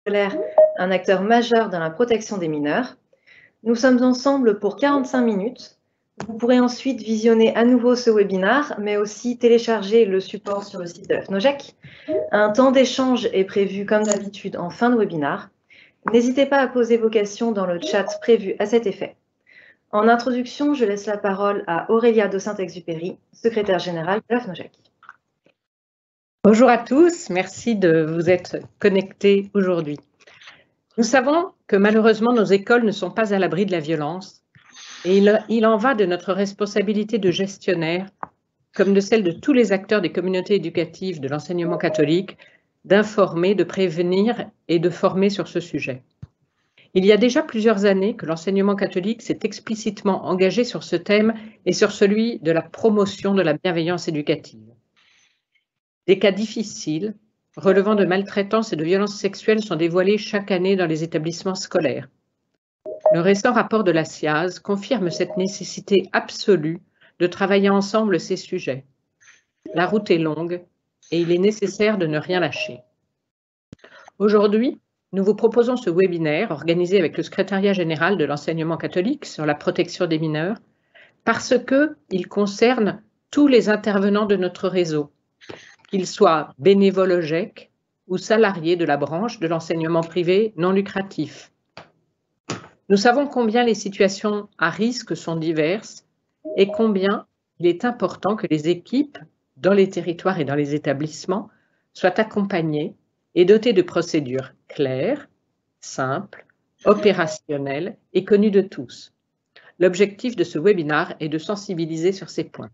scolaire, un acteur majeur dans la protection des mineurs. Nous sommes ensemble pour 45 minutes. Vous pourrez ensuite visionner à nouveau ce webinaire, mais aussi télécharger le support sur le site de l'AFNOJEC. Un temps d'échange est prévu comme d'habitude en fin de webinaire. N'hésitez pas à poser vos questions dans le chat prévu à cet effet. En introduction, je laisse la parole à Aurélia de Saint-Exupéry, secrétaire générale de l'AFNOJEC. Bonjour à tous, merci de vous être connectés aujourd'hui. Nous savons que malheureusement nos écoles ne sont pas à l'abri de la violence et il en va de notre responsabilité de gestionnaire, comme de celle de tous les acteurs des communautés éducatives de l'enseignement catholique, d'informer, de prévenir et de former sur ce sujet. Il y a déjà plusieurs années que l'enseignement catholique s'est explicitement engagé sur ce thème et sur celui de la promotion de la bienveillance éducative. Des cas difficiles, relevant de maltraitance et de violences sexuelles, sont dévoilés chaque année dans les établissements scolaires. Le récent rapport de la SIAZ confirme cette nécessité absolue de travailler ensemble ces sujets. La route est longue et il est nécessaire de ne rien lâcher. Aujourd'hui, nous vous proposons ce webinaire organisé avec le secrétariat général de l'enseignement catholique sur la protection des mineurs parce qu'il concerne tous les intervenants de notre réseau, qu'ils soient bénévoles au GEC ou salariés de la branche de l'enseignement privé non lucratif. Nous savons combien les situations à risque sont diverses et combien il est important que les équipes dans les territoires et dans les établissements soient accompagnées et dotées de procédures claires, simples, opérationnelles et connues de tous. L'objectif de ce webinaire est de sensibiliser sur ces points.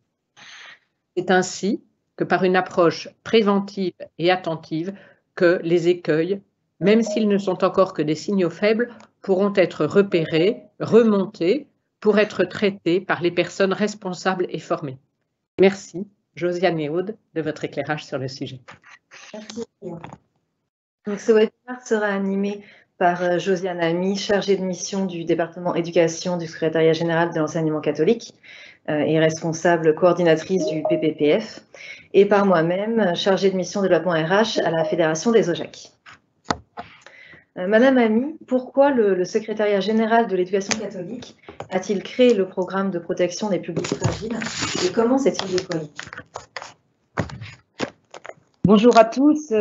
C'est ainsi que par une approche préventive et attentive que les écueils, même s'ils ne sont encore que des signaux faibles, pourront être repérés, remontés, pour être traités par les personnes responsables et formées. Merci, Josiane et Aude, de votre éclairage sur le sujet. Merci. Donc, ce webinaire sera animé par Josiane Ami, chargée de mission du département éducation du secrétariat général de l'enseignement catholique et responsable coordinatrice du PPPF, et par moi-même, chargée de mission développement RH à la Fédération des OJEC. Madame Ami, pourquoi le secrétariat général de l'éducation catholique a-t-il créé le programme de protection des publics fragiles et comment s'est-il déployé? Bonjour à tous.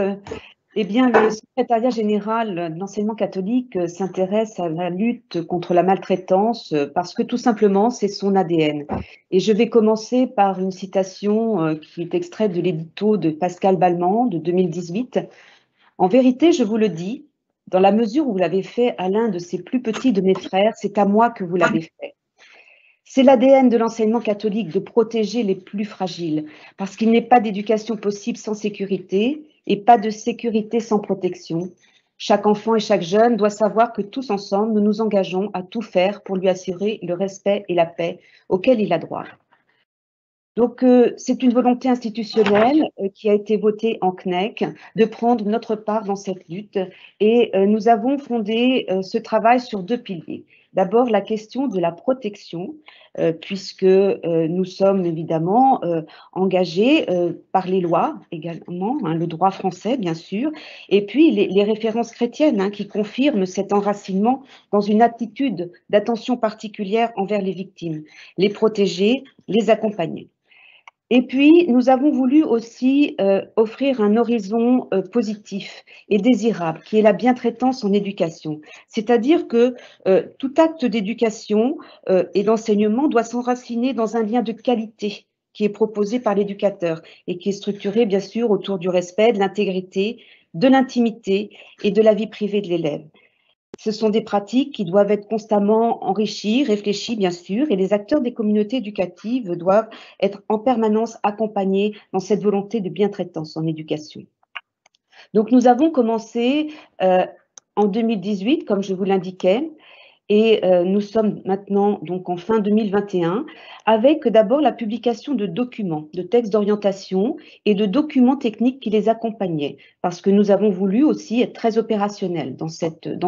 Eh bien, le secrétariat général de l'enseignement catholique s'intéresse à la lutte contre la maltraitance parce que tout simplement, c'est son ADN. Et je vais commencer par une citation qui est extraite de l'édito de Pascal Balmand de 2018. En vérité, je vous le dis, dans la mesure où vous l'avez fait à l'un de ces plus petits de mes frères, c'est à moi que vous l'avez fait. C'est l'ADN de l'enseignement catholique de protéger les plus fragiles, parce qu'il n'est pas d'éducation possible sans sécurité et pas de sécurité sans protection. Chaque enfant et chaque jeune doit savoir que tous ensemble, nous nous engageons à tout faire pour lui assurer le respect et la paix auxquels il a droit. Donc, c'est une volonté institutionnelle qui a été votée en CNEC de prendre notre part dans cette lutte et nous avons fondé ce travail sur deux piliers. D'abord, la question de la protection, puisque nous sommes évidemment engagés par les lois également, hein, le droit français bien sûr, et puis les références chrétiennes hein, qui confirment cet enracinement dans une attitude d'attention particulière envers les victimes, les protéger, les accompagner. Et puis, nous avons voulu aussi offrir un horizon positif et désirable, qui est la bientraitance en éducation. C'est-à-dire que tout acte d'éducation et d'enseignement doit s'enraciner dans un lien de qualité qui est proposé par l'éducateur et qui est structuré, bien sûr, autour du respect, de l'intégrité, de l'intimité et de la vie privée de l'élève. Ce sont des pratiques qui doivent être constamment enrichies, réfléchies bien sûr, et les acteurs des communautés éducatives doivent être en permanence accompagnés dans cette volonté de bientraitance en éducation. Donc nous avons commencé en 2018, comme je vous l'indiquais, et nous sommes maintenant donc en fin 2021 avec d'abord la publication de documents, de textes d'orientation et de documents techniques qui les accompagnaient parce que nous avons voulu aussi être très opérationnels dans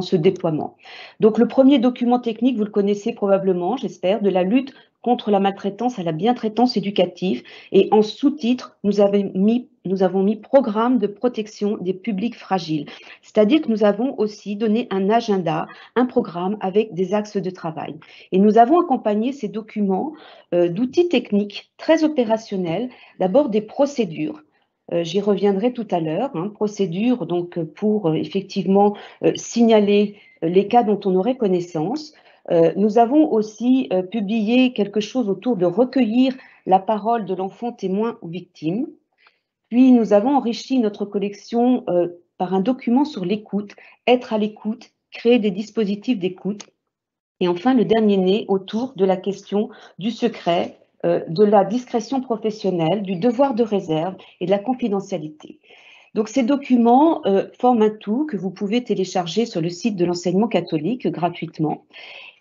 ce déploiement. Donc le premier document technique, vous le connaissez probablement, j'espère, de la lutte contre la maltraitance à la bientraitance éducative. Et en sous-titre, nous avons mis programme de protection des publics fragiles. C'est-à-dire que nous avons aussi donné un agenda, un programme avec des axes de travail. Et nous avons accompagné ces documents d'outils techniques très opérationnels, d'abord des procédures. J'y reviendrai tout à l'heure, procédures donc pour effectivement signaler les cas dont on aurait connaissance. Nous avons aussi publié quelque chose autour de recueillir la parole de l'enfant témoin ou victime. Puis nous avons enrichi notre collection par un document sur l'écoute, être à l'écoute, créer des dispositifs d'écoute. Et enfin, le dernier né autour de la question du secret, de la discrétion professionnelle, du devoir de réserve et de la confidentialité. Donc ces documents forment un tout que vous pouvez télécharger sur le site de l'enseignement catholique gratuitement.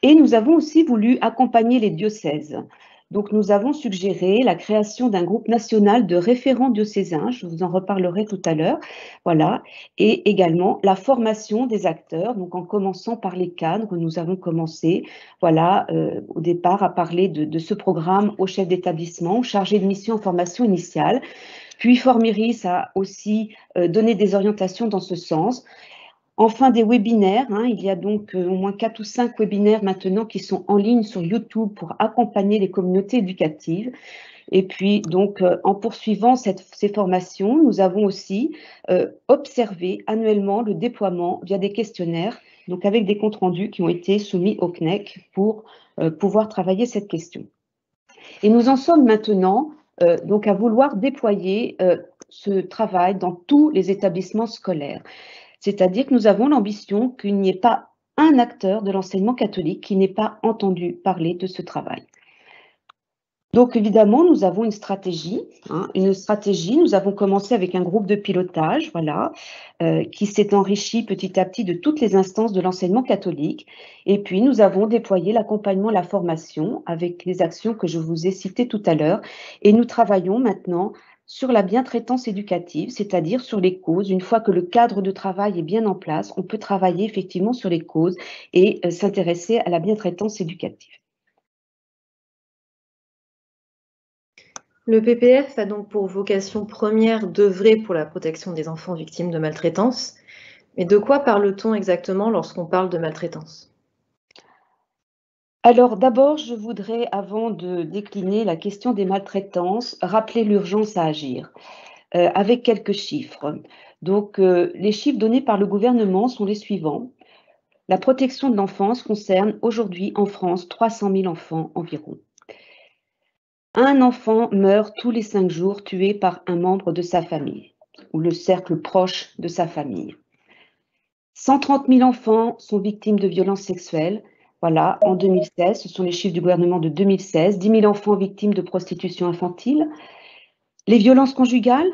Et nous avons aussi voulu accompagner les diocèses. Donc nous avons suggéré la création d'un groupe national de référents diocésains, je vous en reparlerai tout à l'heure, voilà, et également la formation des acteurs, donc en commençant par les cadres, nous avons commencé, voilà, au départ à parler de ce programme au chef d'établissement, chargé de mission en formation initiale, puis Formiris a aussi donné des orientations dans ce sens. Enfin, des webinaires, il y a donc au moins 4 ou 5 webinaires maintenant qui sont en ligne sur YouTube pour accompagner les communautés éducatives. Et puis, donc, en poursuivant ces formations, nous avons aussi observé annuellement le déploiement via des questionnaires, donc avec des comptes rendus qui ont été soumis au CNEC pour pouvoir travailler cette question. Et nous en sommes maintenant donc à vouloir déployer ce travail dans tous les établissements scolaires. C'est-à-dire que nous avons l'ambition qu'il n'y ait pas un acteur de l'enseignement catholique qui n'ait pas entendu parler de ce travail. Donc évidemment, nous avons une stratégie. Nous avons commencé avec un groupe de pilotage, voilà, qui s'est enrichi petit à petit de toutes les instances de l'enseignement catholique. Et puis nous avons déployé l'accompagnement, la formation avec les actions que je vous ai citées tout à l'heure. Et nous travaillons maintenant sur la bientraitance éducative, c'est-à-dire sur les causes. Une fois que le cadre de travail est bien en place, on peut travailler effectivement sur les causes et s'intéresser à la bientraitance éducative. Le PPF a donc pour vocation première d'œuvrer pour la protection des enfants victimes de maltraitance. Mais de quoi parle-t-on exactement lorsqu'on parle de maltraitance ? Alors d'abord, je voudrais, avant de décliner la question des maltraitances, rappeler l'urgence à agir avec quelques chiffres. Donc les chiffres donnés par le gouvernement sont les suivants. La protection de l'enfance concerne aujourd'hui en France 300 000 enfants environ. Un enfant meurt tous les 5 jours tué par un membre de sa famille ou le cercle proche de sa famille. 130 000 enfants sont victimes de violences sexuelles. Voilà, en 2016, ce sont les chiffres du gouvernement de 2016, 10 000 enfants victimes de prostitution infantile. Les violences conjugales,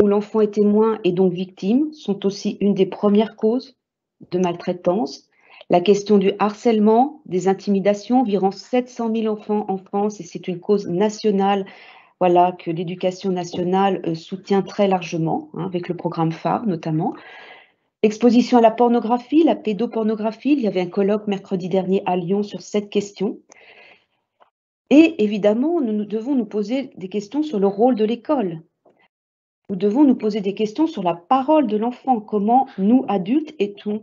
où l'enfant est témoin et donc victime, sont aussi une des premières causes de maltraitance. La question du harcèlement, des intimidations, environ 700 000 enfants en France, et c'est une cause nationale, voilà, que l'éducation nationale soutient très largement, avec le programme phare notamment. Exposition à la pornographie, la pédopornographie, il y avait un colloque mercredi dernier à Lyon sur cette question. Et évidemment, nous devons nous poser des questions sur le rôle de l'école. Nous devons nous poser des questions sur la parole de l'enfant. Comment nous, adultes, est-on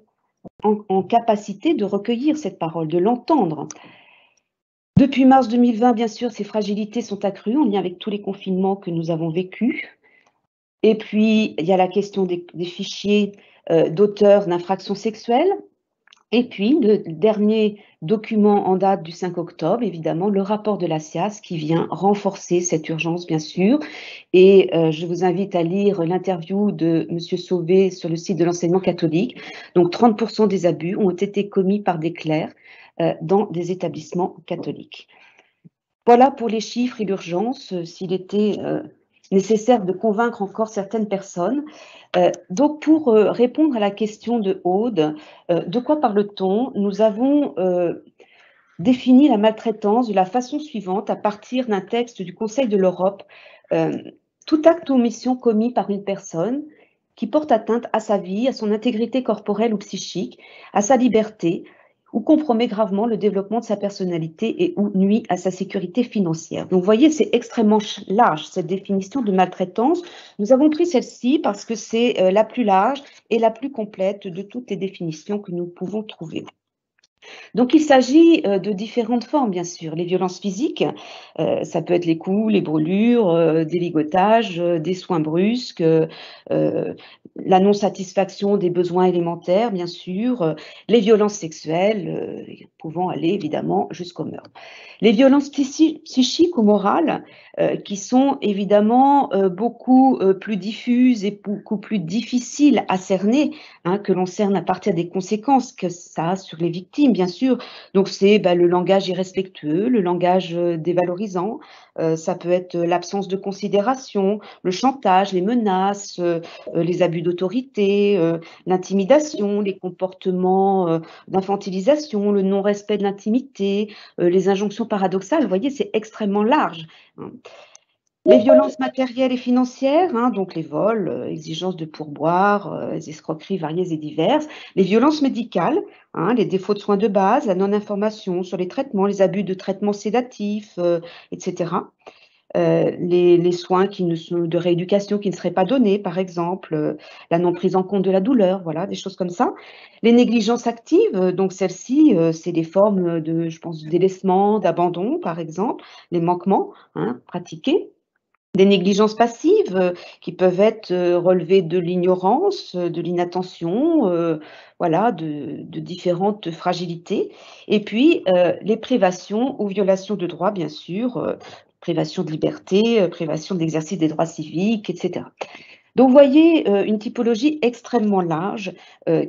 en capacité de recueillir cette parole, de l'entendre? Depuis mars 2020, bien sûr, ces fragilités sont accrues en lien avec tous les confinements que nous avons vécus. Et puis, il y a la question des fichiers d'auteurs d'infractions sexuelles. Et puis, le dernier document en date du 5 octobre, évidemment, le rapport de la SIAS qui vient renforcer cette urgence, bien sûr. Et je vous invite à lire l'interview de M. Sauvé sur le site de l'enseignement catholique. Donc, 30% des abus ont été commis par des clercs dans des établissements catholiques. Voilà pour les chiffres et l'urgence, s'il était nécessaire de convaincre encore certaines personnes. Donc, pour répondre à la question de Aude, de quoi parle-t-on? Nous avons défini la maltraitance de la façon suivante, à partir d'un texte du Conseil de l'Europe. Tout acte ou omission commis par une personne qui porte atteinte à sa vie, à son intégrité corporelle ou psychique, à sa liberté, ou compromet gravement le développement de sa personnalité et ou nuit à sa sécurité financière. Donc, vous voyez, c'est extrêmement large, cette définition de maltraitance. Nous avons pris celle-ci parce que c'est la plus large et la plus complète de toutes les définitions que nous pouvons trouver. Donc, il s'agit de différentes formes, bien sûr. Les violences physiques, ça peut être les coups, les brûlures, des ligotages, des soins brusques, la non-satisfaction des besoins élémentaires, bien sûr, les violences sexuelles, pouvant aller évidemment jusqu'au meurtre. Les violences psychiques ou morales, qui sont évidemment beaucoup plus diffuses et beaucoup plus difficiles à cerner, hein, que l'on cerne à partir des conséquences que ça a sur les victimes, bien sûr. Donc, c'est le langage irrespectueux, le langage dévalorisant, ça peut être l'absence de considération, le chantage, les menaces, les abus d'autorité, l'intimidation, les comportements d'infantilisation, le non-respect de l'intimité, les injonctions paradoxales. Vous voyez, c'est extrêmement large, hein. Les violences matérielles et financières, hein, donc les vols, exigences de pourboire, les escroqueries variées et diverses. Les violences médicales, hein, les défauts de soins de base, la non-information sur les traitements, les abus de traitements sédatifs, etc. Les soins de rééducation qui ne seraient pas donnés, par exemple, la non prise en compte de la douleur, voilà, des choses comme ça. Les négligences actives, donc celles-ci, c'est des formes de, je pense, de délaissement, d'abandon, par exemple, les manquements, hein, pratiqués. Des négligences passives qui peuvent être relevées de l'ignorance, de l'inattention, voilà, de différentes fragilités. Et puis, les privations ou violations de droits, bien sûr, privation de liberté, privation de l'exercice des droits civiques, etc. Donc, vous voyez une typologie extrêmement large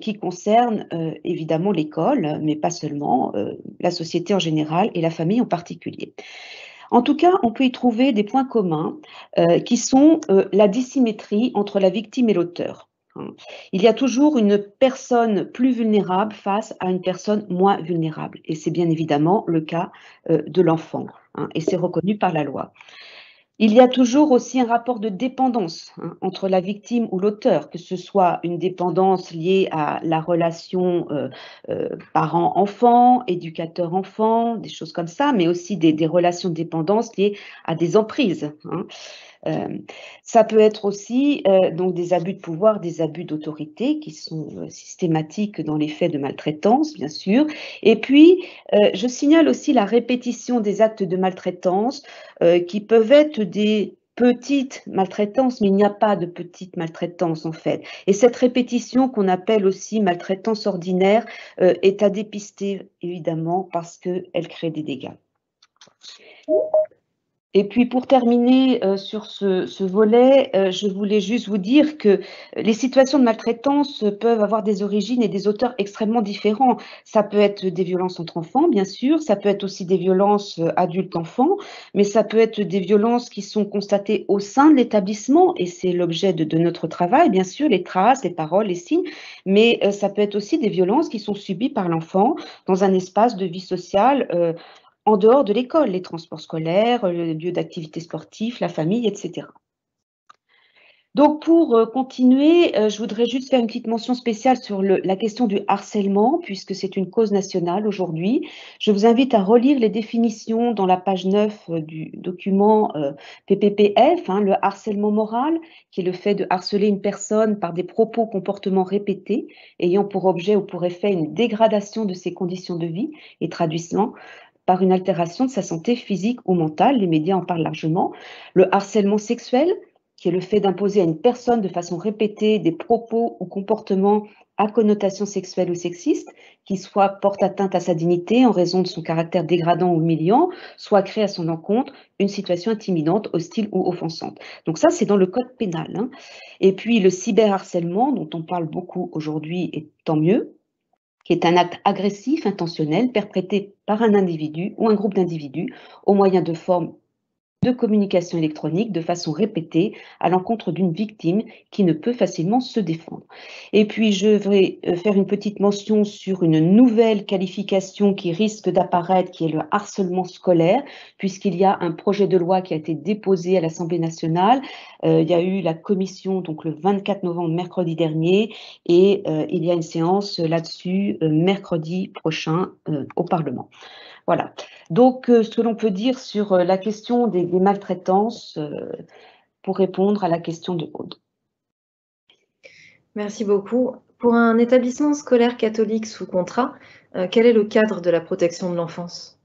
qui concerne évidemment l'école, mais pas seulement, la société en général et la famille en particulier. En tout cas, on peut y trouver des points communs qui sont la dissymétrie entre la victime et l'auteur. Il y a toujours une personne plus vulnérable face à une personne moins vulnérable. Et c'est bien évidemment le cas de l'enfant, hein, et c'est reconnu par la loi. Il y a toujours aussi un rapport de dépendance, hein, entre la victime ou l'auteur, que ce soit une dépendance liée à la relation parent-enfant, éducateur-enfant, des choses comme ça, mais aussi des relations de dépendance liées à des emprises, hein. Ça peut être aussi donc des abus de pouvoir, des abus d'autorité qui sont systématiques dans les faits de maltraitance, bien sûr. Et puis, je signale aussi la répétition des actes de maltraitance qui peuvent être des petites maltraitances, mais il n'y a pas de petite maltraitance en fait. Et cette répétition qu'on appelle aussi maltraitance ordinaire est à dépister évidemment parce qu'elle crée des dégâts. Et puis pour terminer sur ce volet, je voulais juste vous dire que les situations de maltraitance peuvent avoir des origines et des auteurs extrêmement différents. Ça peut être des violences entre enfants, bien sûr, ça peut être aussi des violences adultes-enfants, mais ça peut être des violences qui sont constatées au sein de l'établissement, et c'est l'objet de notre travail, bien sûr, les traces, les paroles, les signes, mais ça peut être aussi des violences qui sont subies par l'enfant dans un espace de vie sociale en dehors de l'école, les transports scolaires, le lieu d'activité sportive, la famille, etc. Donc, pour continuer, je voudrais juste faire une petite mention spéciale sur la question du harcèlement, puisque c'est une cause nationale aujourd'hui. Je vous invite à relire les définitions dans la page 9 du document PPPF, hein, le harcèlement moral, qui est le fait de harceler une personne par des propos, comportements répétés, ayant pour objet ou pour effet une dégradation de ses conditions de vie et traduisant par une altération de sa santé physique ou mentale. Les médias en parlent largement. Le harcèlement sexuel, qui est le fait d'imposer à une personne de façon répétée des propos ou comportements à connotation sexuelle ou sexiste, qui soit portent atteinte à sa dignité en raison de son caractère dégradant ou humiliant, soit crée à son encontre une situation intimidante, hostile ou offensante. Donc ça, c'est dans le code pénal, hein. Et puis le cyberharcèlement, dont on parle beaucoup aujourd'hui, et tant mieux, qui est un acte agressif, intentionnel, perpétré par un individu ou un groupe d'individus au moyen de formes de communication électronique de façon répétée à l'encontre d'une victime qui ne peut facilement se défendre. Et puis, je vais faire une petite mention sur une nouvelle qualification qui risque d'apparaître, qui est le harcèlement scolaire, puisqu'il y a un projet de loi qui a été déposé à l'Assemblée nationale. Il y a eu la commission donc le 24 novembre, mercredi dernier, et il y a une séance là-dessus mercredi prochain au Parlement. Voilà. Donc, ce que l'on peut dire sur la question des maltraitances pour répondre à la question de Aude. Merci beaucoup. Pour un établissement scolaire catholique sous contrat, quel est le cadre de la protection de l'enfance?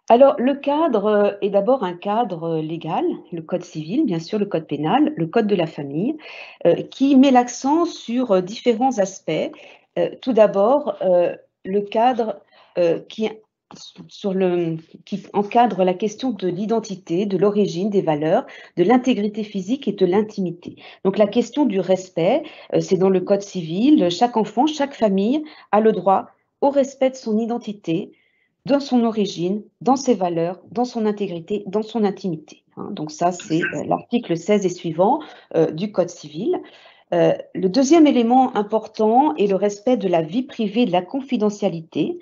Alors, le cadre est d'abord un cadre légal, le code civil, bien sûr, le code pénal, le code de la famille, qui met l'accent sur différents aspects. Tout d'abord, le cadre qui encadre la question de l'identité, de l'origine, des valeurs, de l'intégrité physique et de l'intimité. Donc la question du respect, c'est dans le code civil, chaque enfant, chaque famille a le droit au respect de son identité, dans son origine, dans ses valeurs, dans son intégrité, dans son intimité. Donc ça, c'est l'article 16 et suivant du code civil. Le deuxième élément important est le respect de la vie privée et de la confidentialité,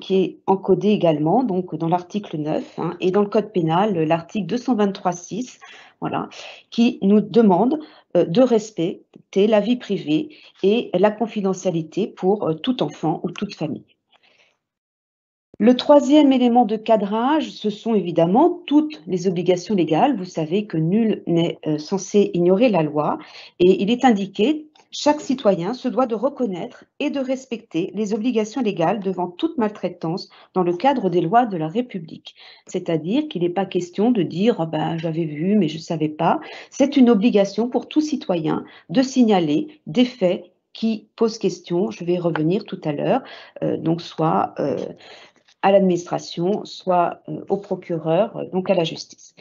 qui est encodé également donc, dans l'article 9 et dans le code pénal, l'article 223.6, voilà, qui nous demande de respecter la vie privée et la confidentialité pour tout enfant ou toute famille. Le troisième élément de cadrage, ce sont évidemment toutes les obligations légales. Vous savez que nul n'est censé ignorer la loi et il est indiqué chaque citoyen se doit de reconnaître et de respecter les obligations légales devant toute maltraitance dans le cadre des lois de la République. C'est-à-dire qu'il n'est pas question de dire oh ben, j'avais vu mais je ne savais pas. C'est une obligation pour tout citoyen de signaler des faits qui posent question. Je vais y revenir tout à l'heure, donc soit à l'administration, soit au procureur, donc à la justice.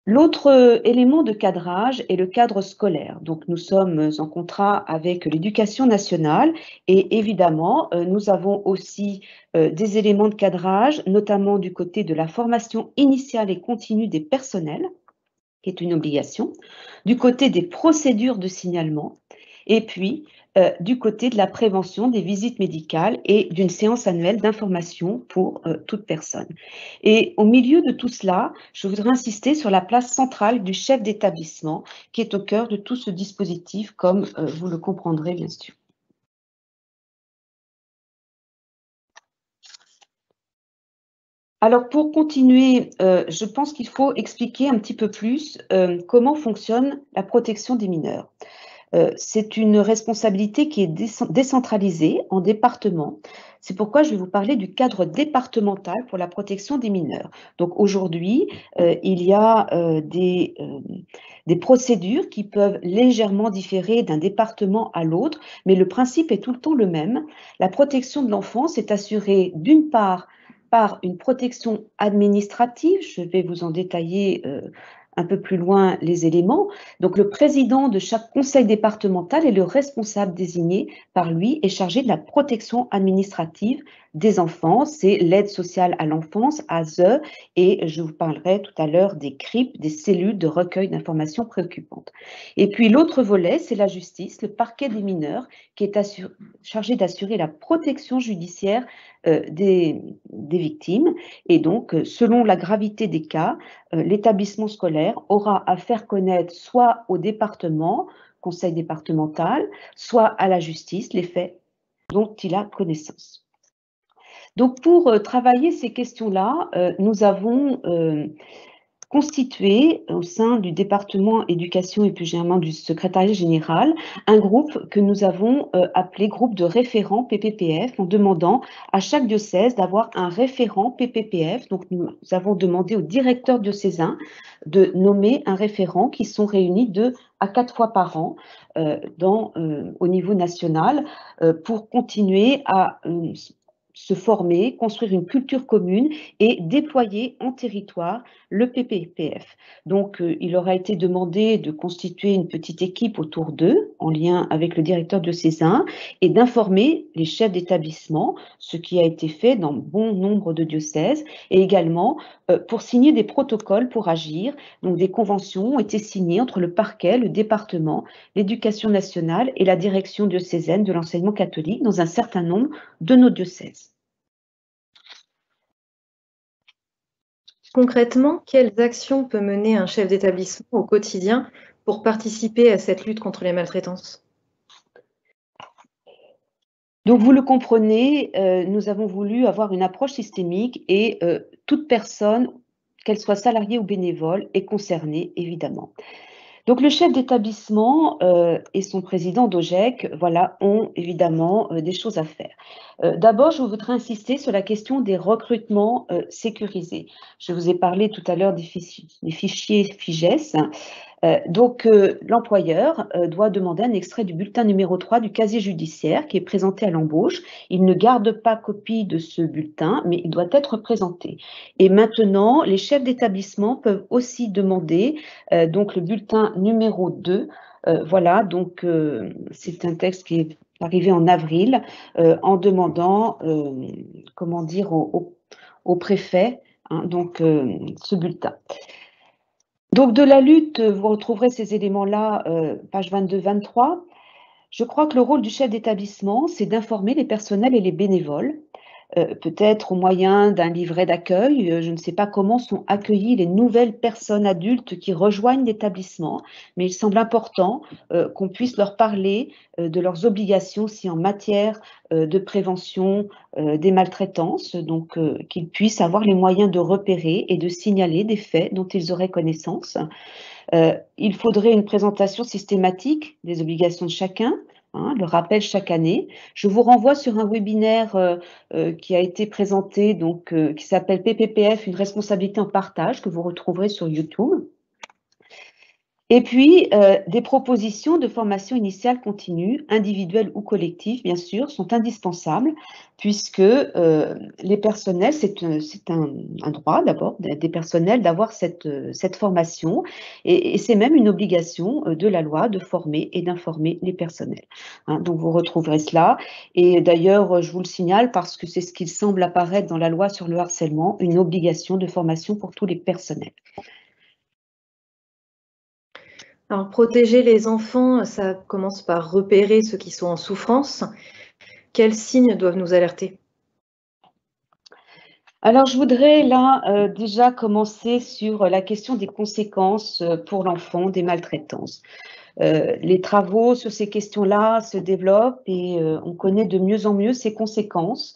L'autre élément de cadrage est le cadre scolaire. Donc, nous sommes en contrat avec l'Éducation nationale et évidemment, nous avons aussi des éléments de cadrage, notamment du côté de la formation initiale et continue des personnels, qui est une obligation, du côté des procédures de signalement, et puis du côté de la prévention des visites médicales et d'une séance annuelle d'information pour toute personne. Et au milieu de tout cela, je voudrais insister sur la place centrale du chef d'établissement qui est au cœur de tout ce dispositif, comme vous le comprendrez bien sûr. Alors pour continuer, je pense qu'il faut expliquer un petit peu plus comment fonctionne la protection des mineurs. C'est une responsabilité qui est décentralisée en département. C'est pourquoi je vais vous parler du cadre départemental pour la protection des mineurs. Donc aujourd'hui, il y a des procédures qui peuvent légèrement différer d'un département à l'autre, mais le principe est tout le temps le même. La protection de l'enfance est assurée d'une part par une protection administrative, je vais vous en détailler un peu plus loin les éléments. Donc, le président de chaque conseil départemental est le responsable désigné par lui et chargé de la protection administrative des enfants. C'est l'aide sociale à l'enfance, ASE, et je vous parlerai tout à l'heure des CRIP, des cellules de recueil d'informations préoccupantes. Et puis, l'autre volet, c'est la justice, le parquet des mineurs, qui est chargé d'assurer la protection judiciaire des victimes. Et donc, selon la gravité des cas, l'établissement scolaire aura à faire connaître soit au département, conseil départemental, soit à la justice les faits dont il a connaissance. Donc, pour travailler ces questions-là, nous avons constitué au sein du département éducation et plus généralement du secrétariat général un groupe que nous avons appelé groupe de référents PPPF en demandant à chaque diocèse d'avoir un référent PPPF. Donc nous avons demandé au directeur diocésain de nommer un référent qui sont réunis 2 à 4 fois par an au niveau national pour continuer à se former, construire une culture commune et déployer en territoire le PPPF. Donc, il leur a été demandé de constituer une petite équipe autour d'eux, en lien avec le directeur diocésain, et d'informer les chefs d'établissement, ce qui a été fait dans bon nombre de diocèses, et également pour signer des protocoles pour agir. Donc, des conventions ont été signées entre le parquet, le département, l'éducation nationale et la direction diocésaine de l'enseignement catholique dans un certain nombre de nos diocèses. Concrètement, quelles actions peut mener un chef d'établissement au quotidien pour participer à cette lutte contre les maltraitances? Donc, vous le comprenez, nous avons voulu avoir une approche systémique et toute personne, qu'elle soit salariée ou bénévole, est concernée, évidemment. Donc, le chef d'établissement et son président d'OGEC, voilà, ont évidemment des choses à faire. D'abord, je voudrais insister sur la question des recrutements sécurisés. Je vous ai parlé tout à l'heure des fichiers FIGES. Donc, l'employeur doit demander un extrait du bulletin numéro 3 du casier judiciaire qui est présenté à l'embauche. Il ne garde pas copie de ce bulletin, mais il doit être présenté. Et maintenant, les chefs d'établissement peuvent aussi demander donc le bulletin numéro 2. Voilà, donc c'est un texte qui est arrivé en avril en demandant, comment dire, au préfet, hein, donc ce bulletin. Donc, de la lutte, vous retrouverez ces éléments-là, page 22-23. Je crois que le rôle du chef d'établissement, c'est d'informer les personnels et les bénévoles, peut-être au moyen d'un livret d'accueil. Je ne sais pas comment sont accueillies les nouvelles personnes adultes qui rejoignent l'établissement, mais il semble important qu'on puisse leur parler de leurs obligations aussi en matière de prévention des maltraitances, donc qu'ils puissent avoir les moyens de repérer et de signaler des faits dont ils auraient connaissance. Il faudrait une présentation systématique des obligations de chacun, hein, le rappel chaque année. Je vous renvoie sur un webinaire qui a été présenté, donc, qui s'appelle PPPF, une responsabilité en partage, que vous retrouverez sur YouTube. Et puis, des propositions de formation initiale continue, individuelle ou collective, bien sûr, sont indispensables, puisque les personnels, c'est un droit d'abord des personnels d'avoir cette formation, et c'est même une obligation de la loi de former et d'informer les personnels. Hein, donc, vous retrouverez cela. Et d'ailleurs, je vous le signale parce que c'est ce qui semble apparaître dans la loi sur le harcèlement, une obligation de formation pour tous les personnels. Alors, protéger les enfants, ça commence par repérer ceux qui sont en souffrance. Quels signes doivent nous alerter? Alors, je voudrais là déjà commencer sur la question des conséquences pour l'enfant des maltraitances. Les travaux sur ces questions-là se développent et on connaît de mieux en mieux ces conséquences.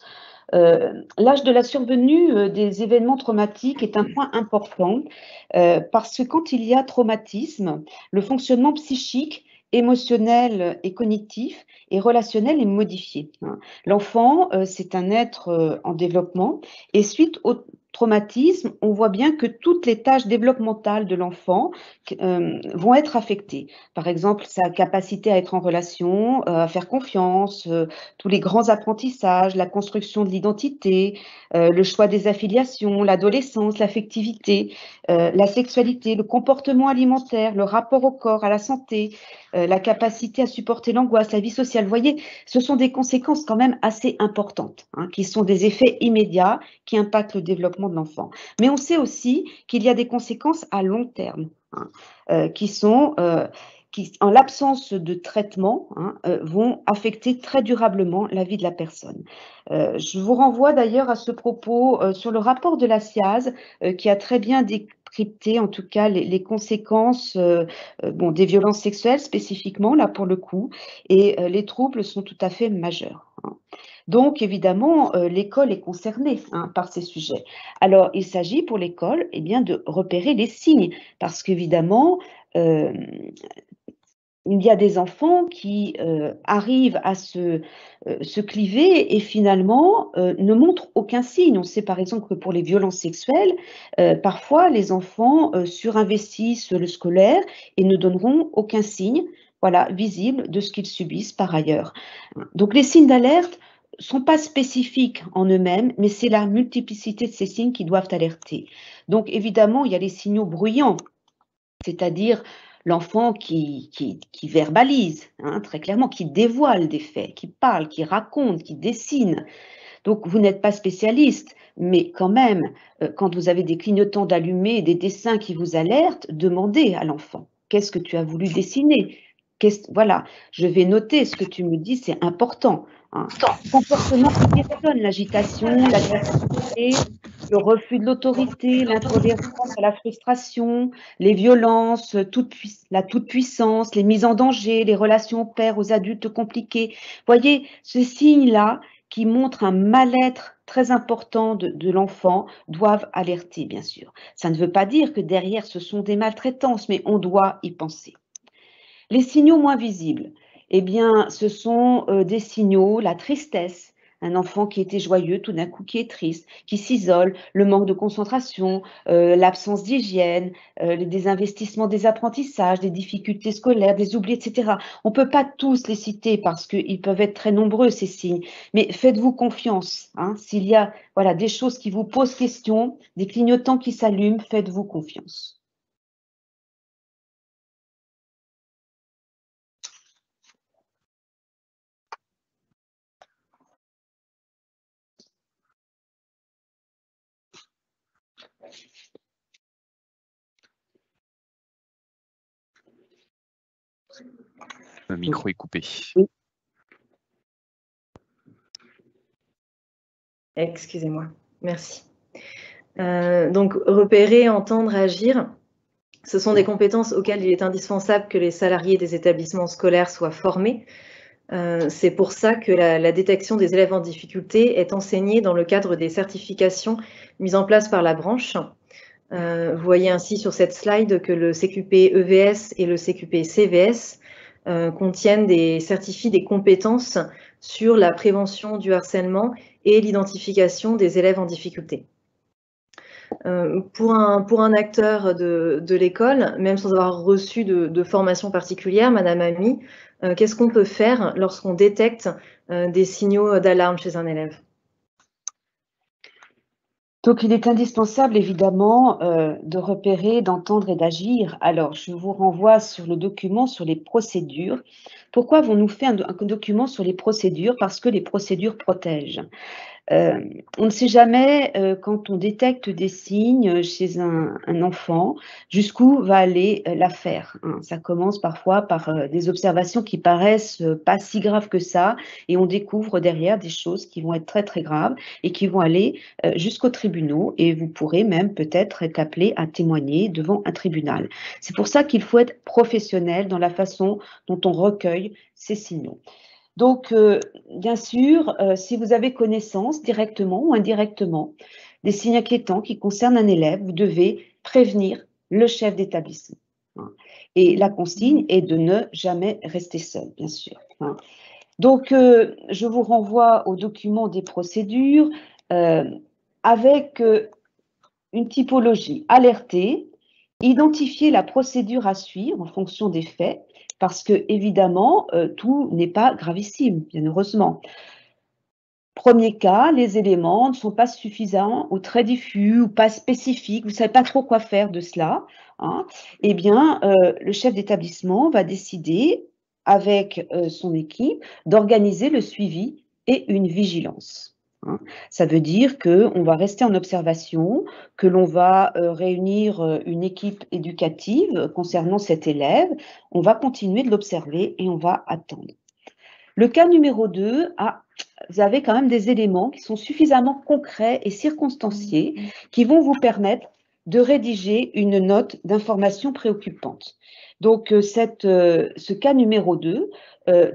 L'âge de la survenue des événements traumatiques est un point important parce que quand il y a traumatisme, le fonctionnement psychique, émotionnel et cognitif et relationnel est modifié. Hein. L'enfant, c'est un être en développement et suite au traumatisme, on voit bien que toutes les tâches développementales de l'enfant vont être affectées. Par exemple, sa capacité à être en relation, à faire confiance, tous les grands apprentissages, la construction de l'identité, le choix des affiliations, l'adolescence, l'affectivité, la sexualité, le comportement alimentaire, le rapport au corps, à la santé, la capacité à supporter l'angoisse, la vie sociale. Vous voyez, ce sont des conséquences quand même assez importantes, hein, qui sont des effets immédiats qui impactent le développement de l'enfant. Mais on sait aussi qu'il y a des conséquences à long terme, hein, qui sont qui, en l'absence de traitement, hein, vont affecter très durablement la vie de la personne. Je vous renvoie d'ailleurs à ce propos sur le rapport de la SIAZ qui a très bien décrypté en tout cas les conséquences bon, des violences sexuelles spécifiquement, là pour le coup, et les troubles sont tout à fait majeurs. Hein. Donc, évidemment, l'école est concernée, hein, par ces sujets. Alors, il s'agit pour l'école eh bien, de repérer les signes, parce qu'évidemment, il y a des enfants qui arrivent à se cliver et finalement ne montrent aucun signe. On sait par exemple que pour les violences sexuelles, parfois les enfants surinvestissent le scolaire et ne donneront aucun signe, voilà, visible de ce qu'ils subissent par ailleurs. Donc les signes d'alerte, sont pas spécifiques en eux-mêmes, mais c'est la multiplicité de ces signes qui doivent alerter. Donc évidemment, il y a les signaux bruyants, c'est-à-dire l'enfant qui verbalise, hein, très clairement, qui dévoile des faits, qui parle, qui raconte, qui dessine. Donc vous n'êtes pas spécialiste, mais quand même, quand vous avez des clignotants d'allumés, des dessins qui vous alertent, demandez à l'enfant, qu'est-ce que tu as voulu dessiner? Voilà, je vais noter ce que tu me dis, c'est important. Hein. Comportement qui questionne l'agitation, l'agressivité, le refus de l'autorité, l'intolérance à la frustration, les violences, la toute-puissance, les mises en danger, les relations pères aux adultes compliquées. Voyez, ce signe-là qui montrent un mal-être très important de l'enfant doivent alerter, bien sûr. Ça ne veut pas dire que derrière, ce sont des maltraitances, mais on doit y penser. Les signaux moins visibles, eh bien, ce sont des signaux, la tristesse, un enfant qui était joyeux, tout d'un coup qui est triste, qui s'isole, le manque de concentration, l'absence d'hygiène, les désinvestissements des apprentissages, des difficultés scolaires, des oublis, etc. On ne peut pas tous les citer parce qu'ils peuvent être très nombreux, ces signes, mais faites-vous confiance. Hein, s'il y a voilà, des choses qui vous posent question, des clignotants qui s'allument, faites-vous confiance. Le micro est coupé. Excusez-moi, merci. Donc, repérer, entendre, agir, ce sont des compétences auxquelles il est indispensable que les salariés des établissements scolaires soient formés. C'est pour ça que la détection des élèves en difficulté est enseignée dans le cadre des certifications mises en place par la branche. Vous voyez ainsi sur cette slide que le CQP EVS et le CQP CVS contiennent des certificats des compétences sur la prévention du harcèlement et l'identification des élèves en difficulté. Pour un acteur de l'école, même sans avoir reçu de formation particulière, Madame Ami, qu'est-ce qu'on peut faire lorsqu'on détecte des signaux d'alarme chez un élève? Donc, il est indispensable, évidemment, de repérer, d'entendre et d'agir. Alors, je vous renvoie sur le document sur les procédures. Pourquoi avons-nous fait un document sur les procédures? Parce que les procédures protègent. On ne sait jamais, quand on détecte des signes chez un enfant, jusqu'où va aller l'affaire. Hein. Ça commence parfois par des observations qui paraissent pas si graves que ça, et on découvre derrière des choses qui vont être très très graves et qui vont aller jusqu'aux tribunaux, et vous pourrez même peut-être être appelé à témoigner devant un tribunal. C'est pour ça qu'il faut être professionnel dans la façon dont on recueille ces signaux. Donc, bien sûr, si vous avez connaissance directement ou indirectement des signes inquiétants qui concernent un élève, vous devez prévenir le chef d'établissement. Hein. Et la consigne est de ne jamais rester seul, bien sûr. Hein. Donc, je vous renvoie au document des procédures avec une typologie alerter, identifier la procédure à suivre en fonction des faits, parce que évidemment, tout n'est pas gravissime, bien heureusement. Premier cas, les éléments ne sont pas suffisants ou très diffus ou pas spécifiques, vous ne savez pas trop quoi faire de cela. Hein. Eh bien, le chef d'établissement va décider avec son équipe d'organiser le suivi et une vigilance. Hein. Ça veut dire qu'on va rester en observation, que l'on va réunir une équipe éducative concernant cet élève, on va continuer de l'observer et on va attendre. Le cas numéro 2, vous avez quand même des éléments qui sont suffisamment concrets et circonstanciés qui vont vous permettre de rédiger une note d'information préoccupante. Donc, ce cas numéro 2,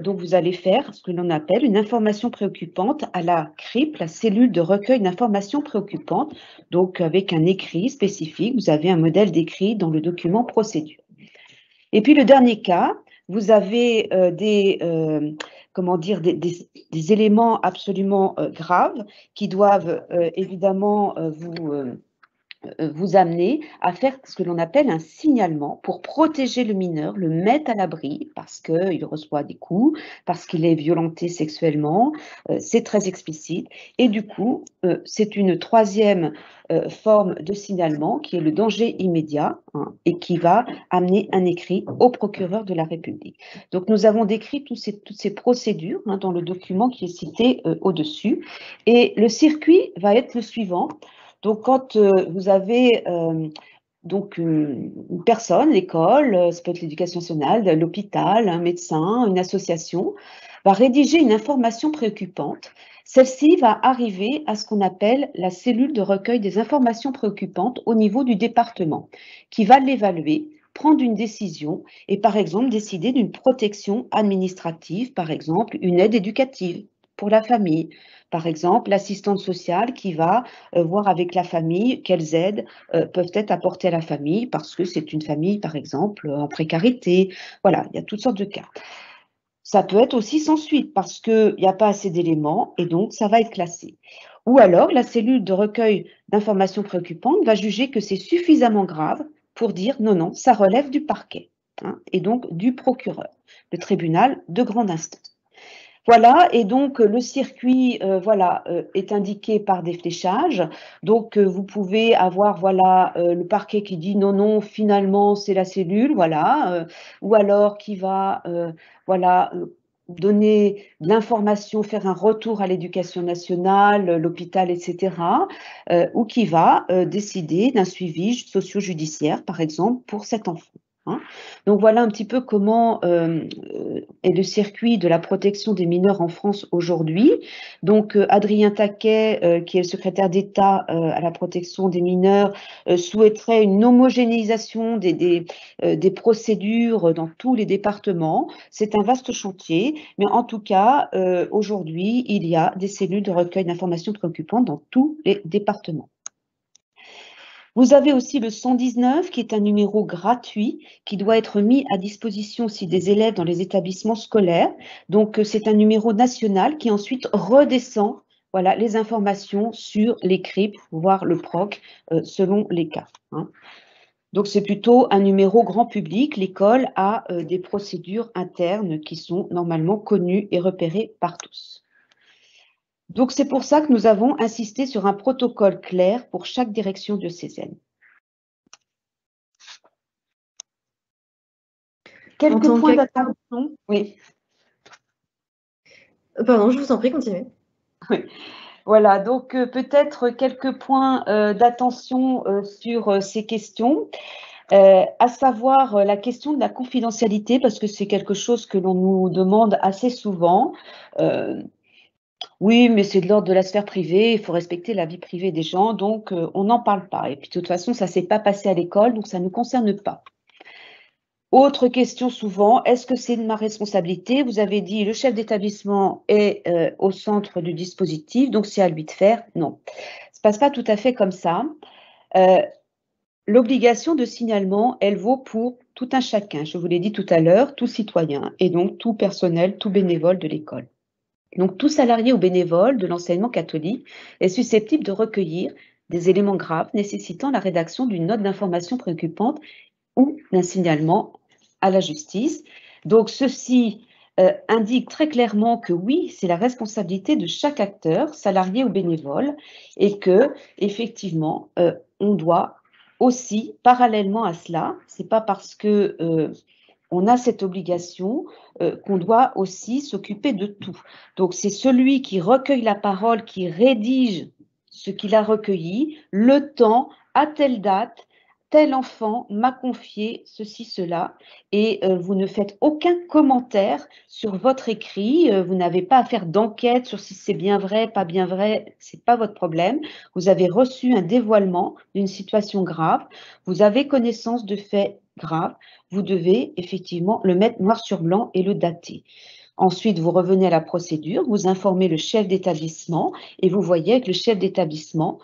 donc vous allez faire ce que l'on appelle une information préoccupante à la CRIP, la cellule de recueil d'informations préoccupantes, donc avec un écrit spécifique, vous avez un modèle d'écrit dans le document procédure. Et puis le dernier cas, vous avez des éléments absolument graves qui doivent évidemment vous amener à faire ce que l'on appelle un signalement pour protéger le mineur, le mettre à l'abri parce qu'il reçoit des coups, parce qu'il est violenté sexuellement, c'est très explicite. Et du coup, c'est une troisième forme de signalement qui est le danger immédiat, hein, et qui va amener un écrit au procureur de la République. Donc nous avons décrit toutes ces procédures, hein, dans le document qui est cité au-dessus. Et le circuit va être le suivant. Donc, quand vous avez donc une personne, l'école, ça peut être l'éducation nationale, l'hôpital, un médecin, une association, va rédiger une information préoccupante. Celle-ci va arriver à ce qu'on appelle la cellule de recueil des informations préoccupantes au niveau du département, qui va l'évaluer, prendre une décision et par exemple décider d'une protection administrative, par exemple une aide éducative pour la famille. Par exemple, l'assistante sociale qui va voir avec la famille quelles aides peuvent être apportées à la famille parce que c'est une famille, par exemple, en précarité. Voilà, il y a toutes sortes de cas. Ça peut être aussi sans suite parce qu'il n'y a pas assez d'éléments et donc ça va être classé. Ou alors, la cellule de recueil d'informations préoccupantes va juger que c'est suffisamment grave pour dire non, non, ça relève du parquet, hein, et donc du procureur, le tribunal de grande instance. Voilà, et donc le circuit est indiqué par des fléchages. Donc vous pouvez avoir le parquet qui dit non, non, finalement c'est la cellule, ou alors qui va donner de l'information, faire un retour à l'éducation nationale, l'hôpital, etc., ou qui va décider d'un suivi socio-judiciaire, par exemple, pour cet enfant. Hein. Donc voilà un petit peu comment est le circuit de la protection des mineurs en France aujourd'hui. Donc Adrien Taquet, qui est le secrétaire d'État à la protection des mineurs, souhaiterait une homogénéisation des procédures dans tous les départements. C'est un vaste chantier, mais en tout cas, aujourd'hui, il y a des cellules de recueil d'informations préoccupantes dans tous les départements. Vous avez aussi le 119 qui est un numéro gratuit qui doit être mis à disposition aussi des élèves dans les établissements scolaires. Donc c'est un numéro national qui ensuite redescend les informations sur les CRIP, voire le PROC, selon les cas. Hein. Donc c'est plutôt un numéro grand public. L'école a des procédures internes qui sont normalement connues et repérées par tous. Donc c'est pour ça que nous avons insisté sur un protocole clair pour chaque direction diocésaine. Quelques points d'attention. Oui. Pardon, je vous en prie, continuez. Oui. Voilà, donc peut-être quelques points d'attention sur ces questions, à savoir la question de la confidentialité, parce que c'est quelque chose que l'on nous demande assez souvent. Oui, mais c'est de l'ordre de la sphère privée, il faut respecter la vie privée des gens, donc on n'en parle pas. Et puis de toute façon, ça ne s'est pas passé à l'école, donc ça ne nous concerne pas. Autre question souvent, est-ce que c'est de ma responsabilité? Vous avez dit le chef d'établissement est au centre du dispositif, donc c'est à lui de faire. Non, ça ne se passe pas tout à fait comme ça. L'obligation de signalement, elle vaut pour tout un chacun. Je vous l'ai dit tout à l'heure, tout citoyen et donc tout personnel, tout bénévole de l'école. Donc tout salarié ou bénévole de l'enseignement catholique est susceptible de recueillir des éléments graves nécessitant la rédaction d'une note d'information préoccupante ou d'un signalement à la justice. Donc ceci indique très clairement que oui, c'est la responsabilité de chaque acteur, salarié ou bénévole, et que effectivement, on doit aussi, parallèlement à cela, c'est pas parce que on a cette obligation qu'on doit aussi s'occuper de tout. Donc c'est celui qui recueille la parole, qui rédige ce qu'il a recueilli, le temps, à telle date, tel enfant m'a confié ceci, cela, et vous ne faites aucun commentaire sur votre écrit, vous n'avez pas à faire d'enquête sur si c'est bien vrai, pas bien vrai, c'est pas votre problème. Vous avez reçu un dévoilement d'une situation grave, vous avez connaissance de faits graves, vous devez effectivement le mettre noir sur blanc et le dater. Ensuite, vous revenez à la procédure, vous informez le chef d'établissement et vous voyez avec le chef d'établissement,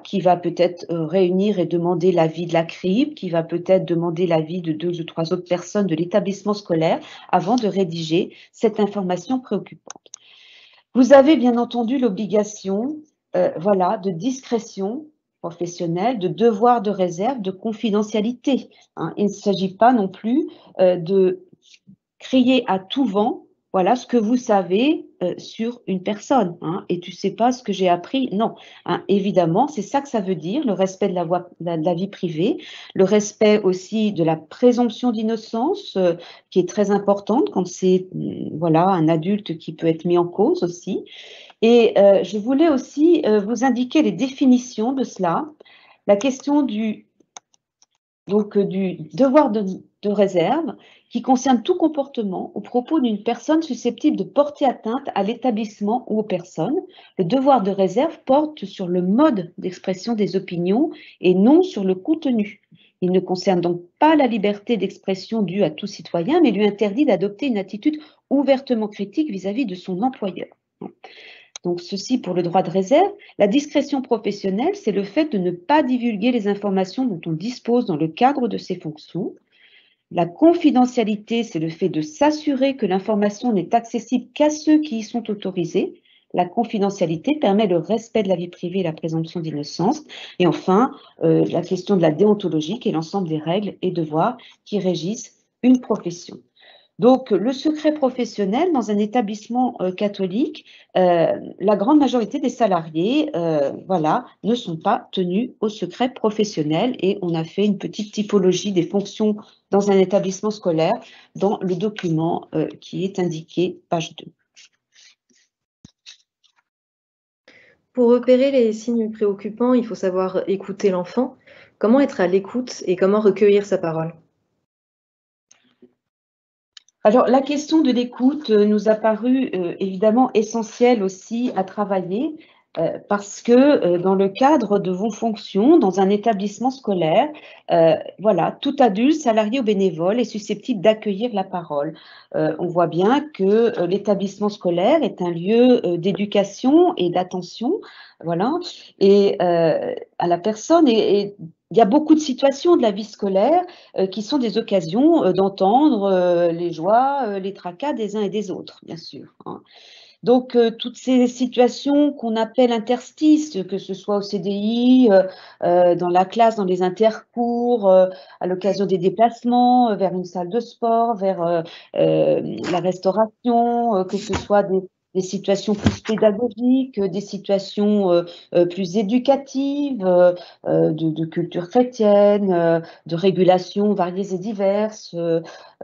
qui va peut-être réunir et demander l'avis de la CRIB, qui va peut-être demander l'avis de 2 ou 3 autres personnes de l'établissement scolaire avant de rédiger cette information préoccupante. Vous avez bien entendu l'obligation de discrétion professionnel de devoir de réserve, de confidentialité. Hein. Il ne s'agit pas non plus de crier à tout vent, voilà ce que vous savez sur une personne, hein, et tu ne sais pas ce que j'ai appris. Non, hein, évidemment, c'est ça que ça veut dire, le respect de la vie privée, le respect aussi de la présomption d'innocence, qui est très importante quand c'est voilà, un adulte qui peut être mis en cause aussi. Et je voulais aussi vous indiquer les définitions de cela. La question du devoir de réserve qui concerne tout comportement au propos d'une personne susceptible de porter atteinte à l'établissement ou aux personnes. Le devoir de réserve porte sur le mode d'expression des opinions et non sur le contenu. Il ne concerne donc pas la liberté d'expression due à tout citoyen, mais lui interdit d'adopter une attitude ouvertement critique vis-à-vis de son employeur. Donc, ceci pour le droit de réserve. La discrétion professionnelle, c'est le fait de ne pas divulguer les informations dont on dispose dans le cadre de ses fonctions. La confidentialité, c'est le fait de s'assurer que l'information n'est accessible qu'à ceux qui y sont autorisés. La confidentialité permet le respect de la vie privée et la présomption d'innocence. Et enfin, la question de la déontologie, qui est l'ensemble des règles et devoirs qui régissent une profession. Donc, le secret professionnel dans un établissement catholique, la grande majorité des salariés voilà, ne sont pas tenus au secret professionnel et on a fait une petite typologie des fonctions dans un établissement scolaire dans le document qui est indiqué, page 2. Pour repérer les signes préoccupants, il faut savoir écouter l'enfant. Comment être à l'écoute et comment recueillir sa parole? Alors, la question de l'écoute nous a paru évidemment essentielle aussi à travailler parce que dans le cadre de vos fonctions, dans un établissement scolaire, voilà, tout adulte, salarié ou bénévole est susceptible d'accueillir la parole. On voit bien que l'établissement scolaire est un lieu d'éducation et d'attention, voilà, et à la personne. Et il y a beaucoup de situations de la vie scolaire qui sont des occasions d'entendre les joies, les tracas des uns et des autres, bien sûr. Hein. Donc, toutes ces situations qu'on appelle interstices, que ce soit au CDI, dans la classe, dans les intercours, à l'occasion des déplacements vers une salle de sport, vers la restauration, que ce soit des situations plus pédagogiques, des situations plus éducatives, de culture chrétienne, de régulation variées et diverses,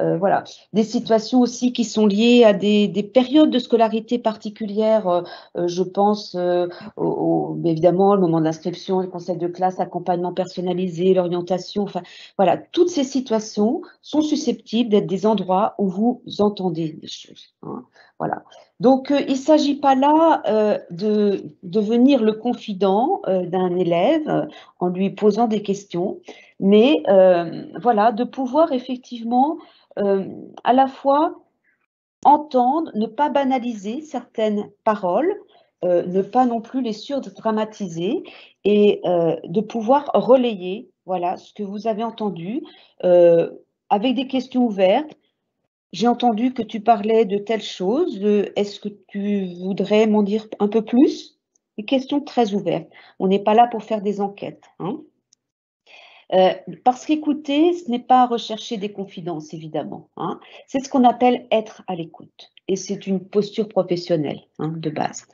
voilà. Des situations aussi qui sont liées à des périodes de scolarité particulières, je pense évidemment le moment de l'inscription, le conseil de classe, accompagnement personnalisé, l'orientation, enfin voilà, toutes ces situations sont susceptibles d'être des endroits où vous entendez des choses. Hein, voilà. Donc, il ne s'agit pas là de devenir le confident d'un élève en lui posant des questions, mais voilà, de pouvoir effectivement à la fois entendre, ne pas banaliser certaines paroles, ne pas non plus les surdramatiser et de pouvoir relayer voilà, ce que vous avez entendu avec des questions ouvertes. J'ai entendu que tu parlais de telle chose. Est-ce que tu voudrais m'en dire un peu plus? Des questions très ouvertes. On n'est pas là pour faire des enquêtes. Hein. Parce qu'écouter, ce n'est pas rechercher des confidences, évidemment. Hein. C'est ce qu'on appelle être à l'écoute. Et c'est une posture professionnelle hein, de base.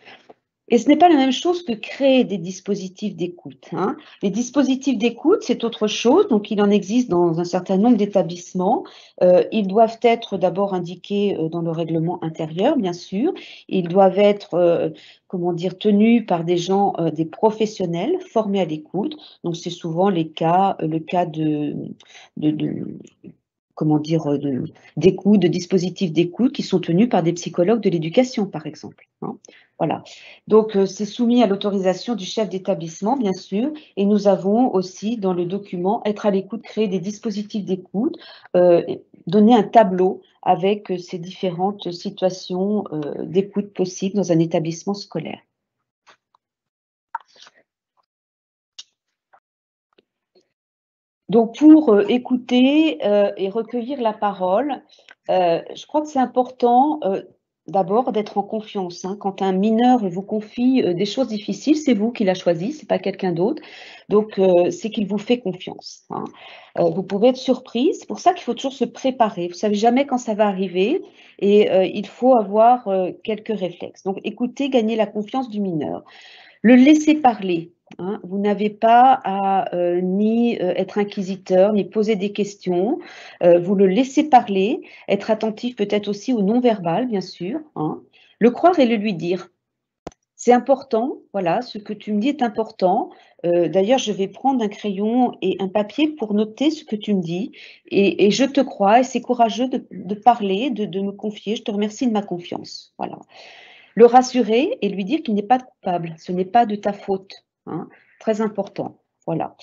Et ce n'est pas la même chose que créer des dispositifs d'écoute. Hein. Les dispositifs d'écoute, c'est autre chose. Donc, il en existe dans un certain nombre d'établissements. Ils doivent être d'abord indiqués dans le règlement intérieur, bien sûr. Ils doivent être, comment dire, tenus par des gens, des professionnels formés à l'écoute. Donc, c'est souvent le cas comment dire, d'écoute, de dispositifs d'écoute qui sont tenus par des psychologues de l'éducation, par exemple. Hein. Voilà. Donc, c'est soumis à l'autorisation du chef d'établissement, bien sûr, et nous avons aussi dans le document être à l'écoute, créer des dispositifs d'écoute, donner un tableau avec ces différentes situations d'écoute possibles dans un établissement scolaire. Donc, pour écouter et recueillir la parole, je crois que c'est important d'abord d'être en confiance. Hein. Quand un mineur vous confie des choses difficiles, c'est vous qui l'a choisi, c'est pas quelqu'un d'autre. Donc, c'est qu'il vous fait confiance. Hein. Vous pouvez être surprise. C'est pour ça qu'il faut toujours se préparer. Vous savez jamais quand ça va arriver et il faut avoir quelques réflexes. Donc, écoutez, gagnez la confiance du mineur. Le laisser parler. Hein, vous n'avez pas à ni être inquisiteur, ni poser des questions. Vous le laissez parler, être attentif peut-être aussi au non-verbal, bien sûr. Hein. Le croire et le lui dire. C'est important, voilà, ce que tu me dis est important. D'ailleurs, je vais prendre un crayon et un papier pour noter ce que tu me dis. Et je te crois, et c'est courageux de parler, de me confier. Je te remercie de ma confiance. Voilà. Le rassurer et lui dire qu'il n'est pas coupable, ce n'est pas de ta faute. Hein, très important. Voilà.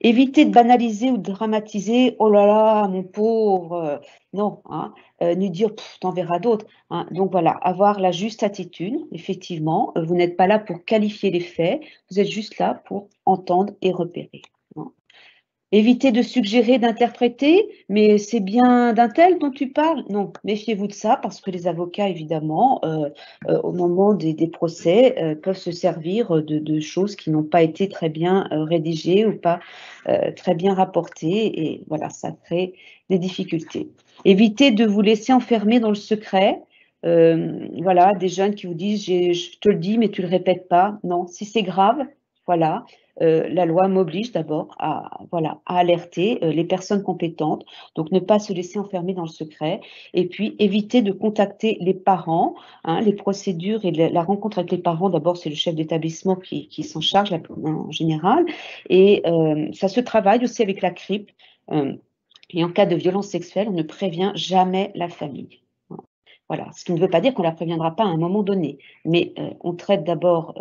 Éviter de banaliser ou de dramatiser. Oh là là, mon pauvre. Non, hein, ni dire t'en verras d'autres. Hein. Donc voilà, avoir la juste attitude, effectivement. Vous n'êtes pas là pour qualifier les faits, vous êtes juste là pour entendre et repérer. Hein. Éviter de suggérer, d'interpréter, mais c'est bien d'un tel dont tu parles. Non, méfiez-vous de ça parce que les avocats, évidemment, au moment des procès, peuvent se servir de choses qui n'ont pas été très bien rédigées ou pas très bien rapportées. Et voilà, ça crée des difficultés. Évitez de vous laisser enfermer dans le secret. Voilà, des jeunes qui vous disent, je te le dis, mais tu ne le répètes pas. Non, si c'est grave, voilà. La loi m'oblige d'abord voilà, à alerter les personnes compétentes, donc ne pas se laisser enfermer dans le secret, et puis éviter de contacter les parents. Hein, les procédures et la rencontre avec les parents, d'abord c'est le chef d'établissement qui s'en charge en général, et ça se travaille aussi avec la CRIP, et en cas de violence sexuelle, on ne prévient jamais la famille. Voilà, ce qui ne veut pas dire qu'on ne la préviendra pas à un moment donné, mais on traite d'abord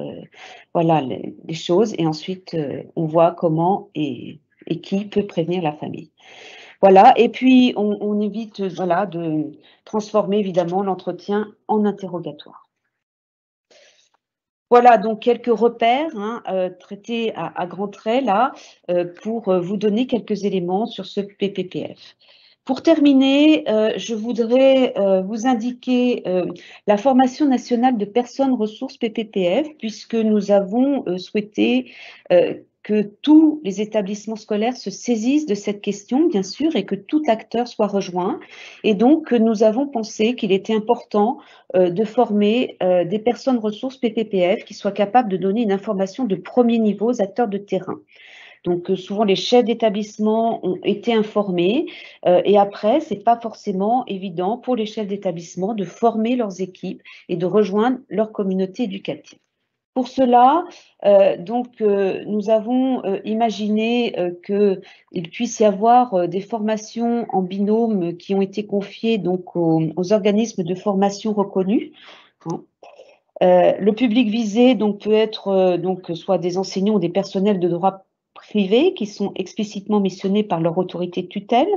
voilà, les choses et ensuite on voit comment et qui peut prévenir la famille. Voilà, et puis on évite voilà, de transformer évidemment l'entretien en interrogatoire. Voilà, donc quelques repères hein, traités à grands traits là pour vous donner quelques éléments sur ce PPPF. Pour terminer, je voudrais vous indiquer la formation nationale de personnes ressources PPPF, puisque nous avons souhaité que tous les établissements scolaires se saisissent de cette question, bien sûr, et que tout acteur soit rejoint. Et donc, nous avons pensé qu'il était important de former des personnes ressources PPPF qui soient capables de donner une information de premier niveau aux acteurs de terrain. Donc, souvent, les chefs d'établissement ont été informés et après, ce n'est pas forcément évident pour les chefs d'établissement de former leurs équipes et de rejoindre leur communauté éducative. Pour cela, nous avons imaginé qu'il puisse y avoir des formations en binôme qui ont été confiées donc, aux organismes de formation reconnus. Hein. Le public visé donc, peut être soit des enseignants ou des personnels de droit privés qui sont explicitement missionnés par leur autorité de tutelle.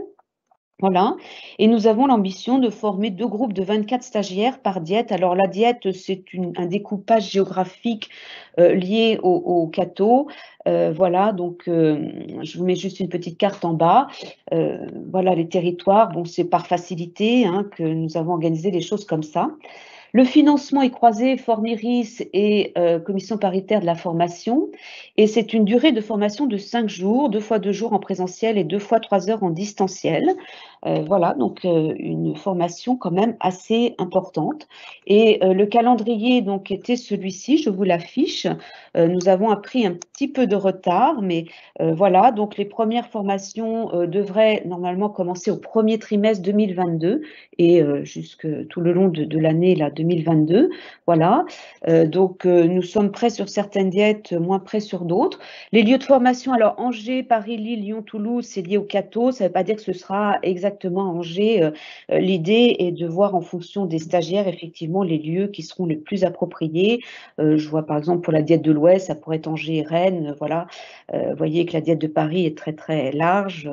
Voilà. Et nous avons l'ambition de former 2 groupes de 24 stagiaires par diète. Alors, la diète, c'est un découpage géographique lié au CATO. Voilà, donc je vous mets juste une petite carte en bas. Voilà les territoires. Bon, c'est par facilité hein, que nous avons organisé les choses comme ça. Le financement est croisé, Formiris et commission paritaire de la formation. Et c'est une durée de formation de 5 jours, 2 fois 2 jours en présentiel et 2 fois 3 heures en distanciel. Voilà, donc une formation quand même assez importante. Et le calendrier donc était celui-ci, je vous l'affiche. Nous avons pris un petit peu de retard, mais voilà, donc les premières formations devraient normalement commencer au premier trimestre 2022 et jusque tout le long de l'année là 2022. Voilà, donc nous sommes prêts sur certaines diètes, moins prêts sur d'autres. Les lieux de formation, alors Angers, Paris, Lille, Lyon, Toulouse, c'est lié au CATO. Ça ne veut pas dire que ce sera exactement à Angers. L'idée est de voir en fonction des stagiaires, effectivement, les lieux qui seront les plus appropriés. Je vois par exemple pour la diète de l'Ouest, ça pourrait être Angers et Rennes. Voilà, vous voyez que la diète de Paris est très très large.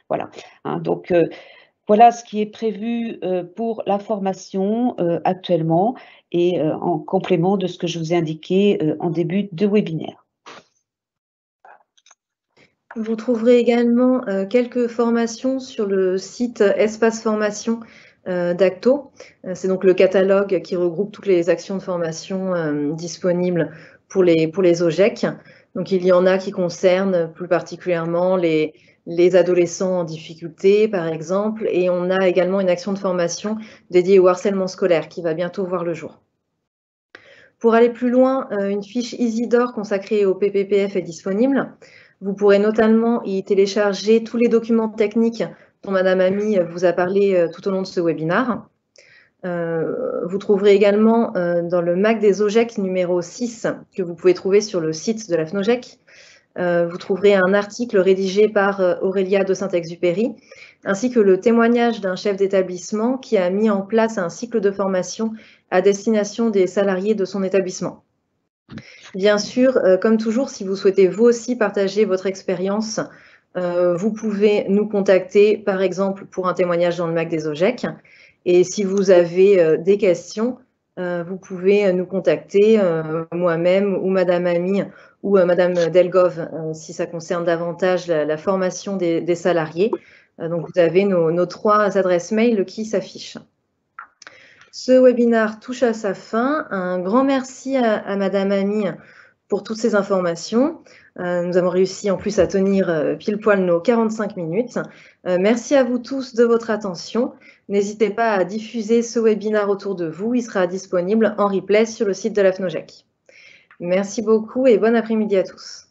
Voilà, hein, donc voilà ce qui est prévu pour la formation actuellement et en complément de ce que je vous ai indiqué en début de webinaire. Vous trouverez également quelques formations sur le site Espace Formation d'Acto. C'est donc le catalogue qui regroupe toutes les actions de formation disponibles pour les OGEC. Donc, il y en a qui concernent plus particulièrement les adolescents en difficulté, par exemple, et on a également une action de formation dédiée au harcèlement scolaire qui va bientôt voir le jour. Pour aller plus loin, une fiche Isidore consacrée au PPPF est disponible. Vous pourrez notamment y télécharger tous les documents techniques dont Madame Ami vous a parlé tout au long de ce webinaire. Vous trouverez également dans le MAC des OGEC numéro 6, que vous pouvez trouver sur le site de la FNOGEC, vous trouverez un article rédigé par Aurélia de Saint-Exupéry, ainsi que le témoignage d'un chef d'établissement qui a mis en place un cycle de formation à destination des salariés de son établissement. Bien sûr, comme toujours, si vous souhaitez vous aussi partager votre expérience, vous pouvez nous contacter, par exemple, pour un témoignage dans le MAC des OGEC. Et si vous avez des questions, vous pouvez nous contacter, moi-même ou Madame Ami ou Madame Delgove, si ça concerne davantage la formation des salariés. Donc, vous avez nos 3 adresses mail qui s'affichent. Ce webinaire touche à sa fin. Un grand merci à Madame Ami pour toutes ces informations. Nous avons réussi en plus à tenir pile poil nos 45 minutes. Merci à vous tous de votre attention. N'hésitez pas à diffuser ce webinaire autour de vous. Il sera disponible en replay sur le site de la FNOGEC. Merci beaucoup et bon après-midi à tous.